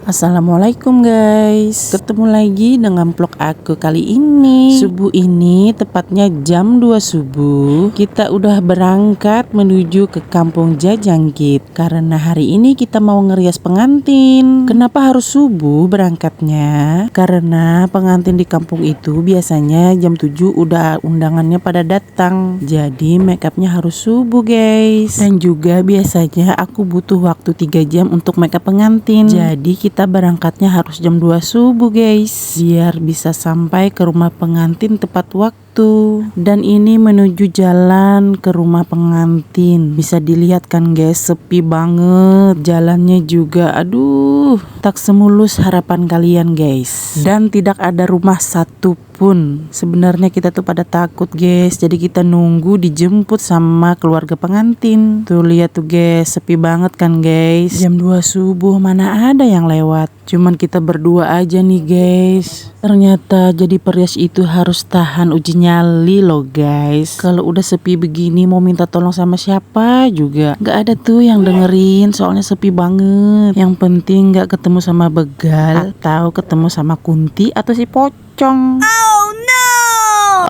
Assalamualaikum guys, ketemu lagi dengan vlog aku kali ini. Subuh ini tepatnya jam 2 subuh kita udah berangkat menuju ke kampung Jajangkit karena hari ini kita mau ngerias pengantin. Kenapa harus subuh berangkatnya? Karena pengantin di kampung itu biasanya jam 7 udah undangannya pada datang, jadi make upnya harus subuh guys. Dan juga biasanya aku butuh waktu 3 jam untuk make up pengantin, jadi kita berangkatnya harus jam 2 subuh guys, biar bisa sampai ke rumah pengantin tepat waktu. Dan ini menuju jalan ke rumah pengantin. Bisa dilihat kan guys, sepi banget. Jalannya juga aduh, tak semulus harapan kalian guys. Dan tidak ada rumah satu pun. Sebenarnya kita tuh pada takut guys, jadi kita nunggu dijemput sama keluarga pengantin. Tuh lihat tuh guys, sepi banget kan guys. Jam 2 subuh mana ada yang lewat. Cuman kita berdua aja nih guys. Ternyata jadi perias itu harus tahan uji nyali loh guys. Kalau udah sepi begini mau minta tolong sama siapa juga gak ada tuh yang dengerin, soalnya sepi banget. Yang penting gak ketemu sama begal atau ketemu sama Kunti atau si pocong.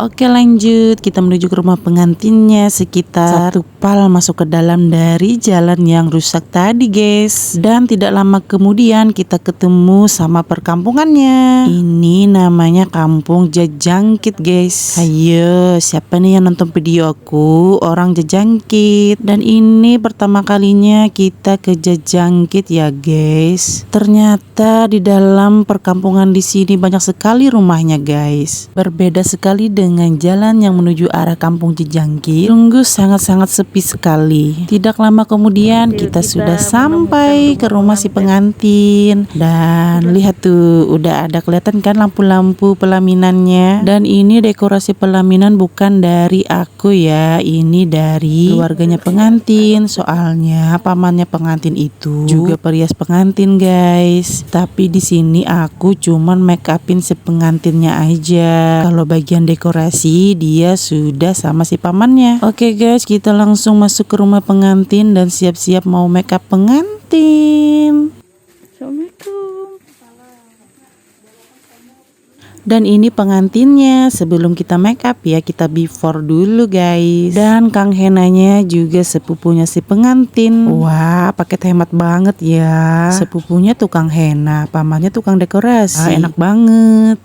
Oke lanjut, kita menuju ke rumah pengantinnya. Sekitar 1 pal masuk ke dalam dari jalan yang rusak tadi guys. Dan tidak lama kemudian kita ketemu sama perkampungannya. Ini namanya kampung Jajangkit guys. Ayo, siapa nih yang nonton video aku orang Jajangkit? Dan ini pertama kalinya kita ke Jajangkit ya guys. Ternyata di dalam perkampungan di sini banyak sekali rumahnya guys. Berbeda sekali dengan jalan yang menuju arah kampung Jajangkit. Sungguh sangat-sangat sepi sekali. Tidak lama kemudian kita sudah sampai ke rumah si pengantin. Dan lihat tuh, udah ada kelihatan kan lampu-lampu pelaminannya. Dan ini dekorasi pelaminan bukan dari aku ya, ini dari keluarganya pengantin. Soalnya pamannya pengantin itu juga perias pengantin guys. Tapi di sini aku cuman make upin si pengantinnya aja. Kalau bagian dekorasi dia sudah sama si pamannya. Oke guys, kita langsung masuk ke rumah pengantin dan siap-siap mau make up pengantin. Assalamualaikum. Dan ini pengantinnya. Sebelum kita make up ya, kita before dulu guys. Dan Kang Henanya juga sepupunya si pengantin. Wah, paket hemat banget ya. Sepupunya tukang henna, pamannya tukang dekorasi. Enak banget.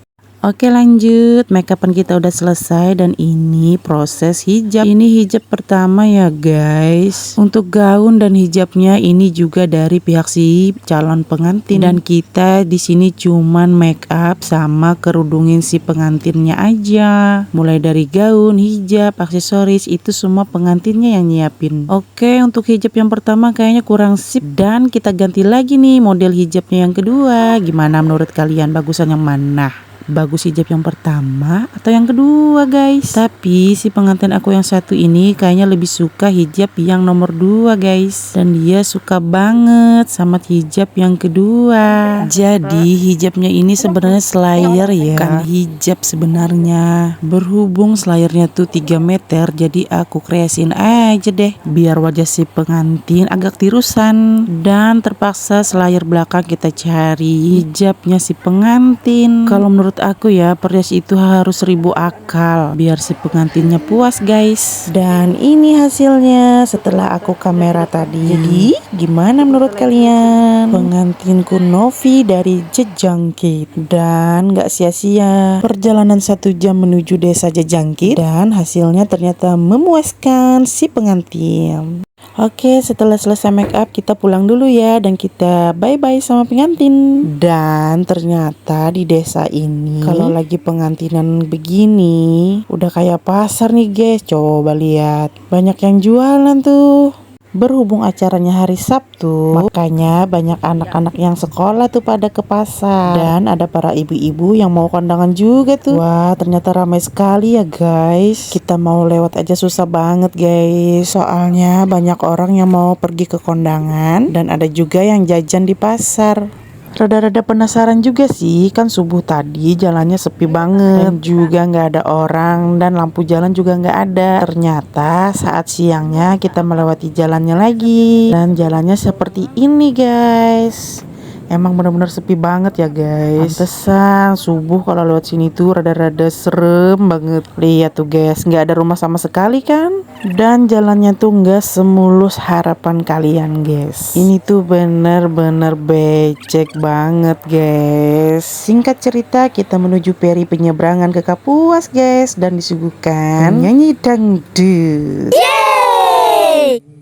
Oke lanjut, make upan kita udah selesai dan ini proses hijab. Ini hijab pertama ya guys. Untuk gaun dan hijabnya ini juga dari pihak si calon pengantin. Dan kita di sini cuman make up sama kerudungin si pengantinnya aja. Mulai dari gaun, hijab, aksesoris itu semua pengantinnya yang nyiapin. Oke, untuk hijab yang pertama kayaknya kurang sip dan kita ganti lagi nih model hijabnya yang kedua. Gimana menurut kalian, bagusan yang mana? Bagus hijab yang pertama atau yang kedua guys? Tapi si pengantin aku yang satu ini kayaknya lebih suka hijab yang nomor 2 guys. Dan dia suka banget sama hijab yang kedua. Jadi hijabnya ini sebenarnya slayer ya, bukan hijab sebenarnya. Berhubung slayernya tuh 3 meter, jadi aku kreasiin aja deh biar wajah si pengantin agak tirusan. Dan terpaksa slayer belakang kita cari hijabnya si pengantin. Kalau menurut aku ya, perias itu harus 1000 akal biar si pengantinnya puas guys. Dan ini hasilnya setelah aku kamera tadi. Jadi gimana menurut kalian? Pengantinku Novi dari Jajangkit. Dan gak sia-sia perjalanan 1 jam menuju desa Jajangkit. Dan hasilnya ternyata memuaskan si pengantin. Oke, setelah selesai make up kita pulang dulu ya, dan kita bye-bye sama pengantin. Dan ternyata di desa ini kalau lagi pengantinan begini udah kayak pasar nih guys. Coba lihat, banyak yang jualan tuh. Berhubung acaranya hari Sabtu, makanya banyak anak-anak yang sekolah tuh pada ke pasar. Dan ada para ibu-ibu yang mau kondangan juga tuh. Wah, ternyata ramai sekali ya guys. Kita mau lewat aja susah banget guys. Soalnya banyak orang yang mau pergi ke kondangan dan ada juga yang jajan di pasar. Rada-rada penasaran juga sih, kan subuh tadi jalannya sepi banget dan juga nggak ada orang dan lampu jalan juga nggak ada. Ternyata saat siangnya kita melewati jalannya lagi dan jalannya seperti ini guys. Emang benar-benar sepi banget ya guys. Pantesan subuh kalau lewat sini tuh rada-rada serem banget. Lihat tuh guys, nggak ada rumah sama sekali kan? Dan jalannya tuh nggak semulus harapan kalian guys. Ini tuh bener-bener becek banget guys. Singkat cerita, kita menuju peri penyeberangan ke Kapuas guys, dan disuguhkan nyanyi dangdut.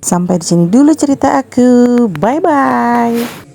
Sampai di sini dulu cerita aku. Bye bye.